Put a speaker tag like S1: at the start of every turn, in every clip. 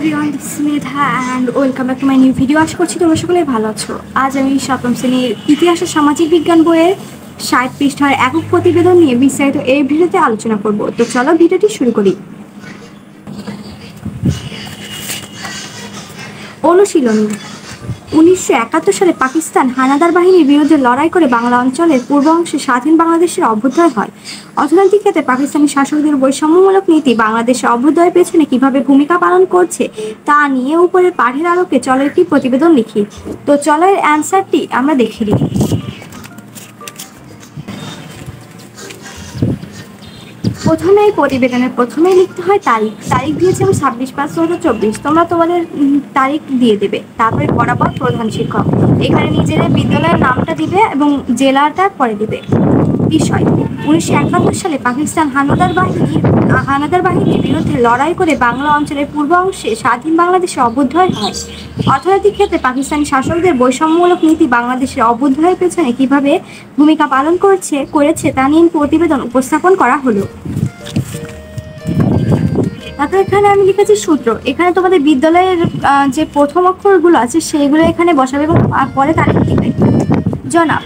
S1: everyone, this is Medha and welcome back to my new video. আশা করছি তোমরা সকলে ভালো আছো। আজ আমি সপ্তম শ্রেণীর ইতিহাস ও সামাজিক বিজ্ঞান বইয়ের ৬০ পৃষ্ঠার একক প্রতিবেদন নিয়ে বিস্তারিত এই ভিডিওতে আলোচনা করব। তো চলো ভিডিওটি শুরু করি। অনুশীলনী। ১৯৭১ সালে পাকিস্তান হানাদার বাহিনীর বিরুদ্ধে লড়াই করে বাংলা অঞ্চলের পূর্ব অংশে স্বাধীন বাংলাদেশের অভ্যুদয় হয়। অর্থনৈতিক ক্ষেত্রে পাকিস্তানি শাসকদের বৈষম্যমূলক নীতি বাংলাদেশের অভ্যুদয়ের পেছনে কিভাবে ভূমিকা পালন করছে তা নিয়ে উপরের পাঠের আলোকে চলো একটি প্রতিবেদন লিখি। তো চলো এর অ্যান্সারটি আমরা দেখে নিই। প্রথমে এই প্রতিবেদনের প্রথমেই লিখতে হয় তারিখ দিয়েছে আমি ২৬/৫/২০২৪। তোমরা তোমাদের তারিখ দিয়ে দেবে। তারপরে বরাবর প্রধান শিক্ষক, এখানে নিজেদের বিদ্যালয়ের নামটা দিবে এবং জেলাটা পরে দিবে। বিষয়: ১৯৭১ সালে পাকিস্তান হানাদার বাহিনীর বিরুদ্ধে লড়াই করে বাংলা অঞ্চলের পূর্ব অংশে স্বাধীন বাংলাদেশে অভ্যুদয় হয়। অর্থনৈতিক ক্ষেত্রে পাকিস্তানি শাসকদের বৈষম্যমূলক নীতি বাংলাদেশের অভ্যুদয়ের পেছনে কিভাবে ভূমিকা পালন করেছে তা নিয়ে প্রতিবেদন উপস্থাপন করা হলো। তারপর এখানে আমি লিখেছি সূত্র। এখানে তোমাদের বিদ্যালয়ের যে প্রথম অক্ষরগুলো আছে সেগুলো এখানে বসাবে এবং পরে তারিখ দিবে। জনাব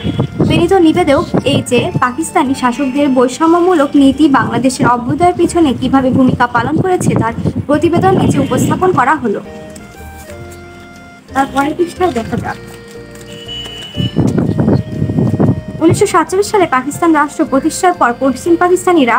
S1: বিনীত নিবেদক এই যে পাকিস্তানি শাসকদের বৈষম্যমূলক নীতি বাংলাদেশের অভ্যুদয়ের পিছনে কিভাবে ভূমিকা পালন করেছে তার প্রতিবেদন নিচে উপস্থাপন করা হলো। তারপরের পৃষ্ঠায় দেখা যাক। ১৯৪৭ সালে পাকিস্তান রাষ্ট্র প্রতিষ্ঠার পর পশ্চিম পাকিস্তানিরা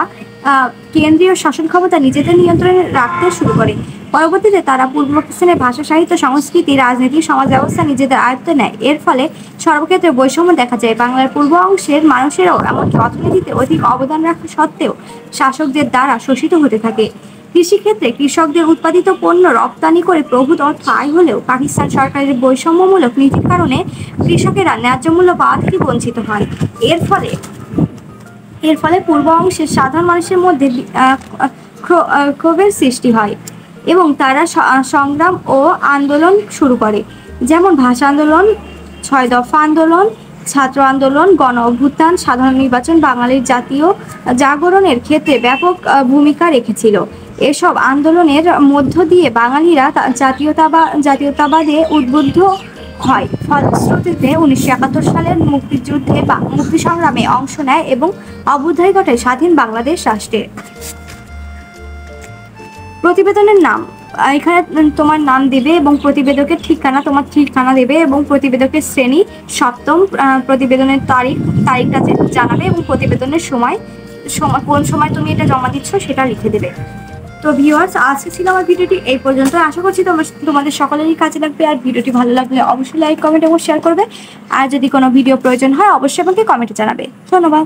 S1: কেন্দ্রীয় শাসন ক্ষমতা নিজেদের নিয়ন্ত্রণে রাখতে শুরু করে। পরবর্তীতে তারা পূর্ব পাকিস্তানের ভাষা, সাহিত্য, সংস্কৃতি, রাজনীতি, সমাজ ব্যবস্থা নিজেদের আয়ত্তে নেয়। এর ফলে সর্বক্ষেত্রে বৈষম্য দেখা যায়। বাংলার পূর্ব অংশের মানুষেরাও এমনকি অর্থনীতিতে অধিক অবদান রাখা সত্ত্বেও শাসকদের দ্বারা শোষিত হতে থাকে। কৃষিক্ষেত্রে কৃষকদের উৎপাদিত পণ্য রপ্তানি করে প্রভূত অর্থ আয় হলেও পাকিস্তান সরকারের বৈষম্যমূলক নীতির কারণে কৃষকেরা ন্যায্য মূল্য পাওয়া থেকে বঞ্চিত হয়। এর ফলে পূর্ব অংশের সাধারণ মানুষের মধ্যে ক্ষোভের সৃষ্টি হয় এবং তারা সংগ্রাম ও আন্দোলন শুরু করে, যেমন ভাষা আন্দোলন, ৬ দফা আন্দোলন, ছাত্র আন্দোলন, গণ অভ্যুত্থান, সাধারণ নির্বাচন বাঙালির জাতীয় জাগরণের ক্ষেত্রে ব্যাপক ভূমিকা রেখেছিল। এসব আন্দোলনের মধ্য দিয়ে বাঙালিরা জাতীয়তাবাদে উদ্বুদ্ধ হয়। ফলশ্রুতিতে ১৯৭১ সালের মুক্তি সংগ্রামে অংশ নেয় এবং অভ্যুদয় ঘটে স্বাধীন বাংলাদেশ রাষ্ট্রে। প্রতিবেদনের নাম এখানে তোমার নাম দেবে এবং প্রতিবেদকের ঠিকানা তোমার ঠিকানা দেবে এবং প্রতিবেদকের শ্রেণী সপ্তম, প্রতিবেদনের তারিখটা জানাবে এবং প্রতিবেদনের সময় কোন সময় তুমি এটা জমা দিচ্ছ সেটা লিখে দেবে। তো ভিউয়ার্স, আজকে ছিল আমার ভিডিওটি এই পর্যন্ত। আশা করছি তোমাদের সকলেরই কাজে লাগবে। আর ভিডিওটি ভালো লাগলে অবশ্যই লাইক, কমেন্ট এবং শেয়ার করবে। আর যদি কোনো ভিডিও প্রয়োজন হয় অবশ্যই আমাকে কমেন্টে জানাবে। ধন্যবাদ।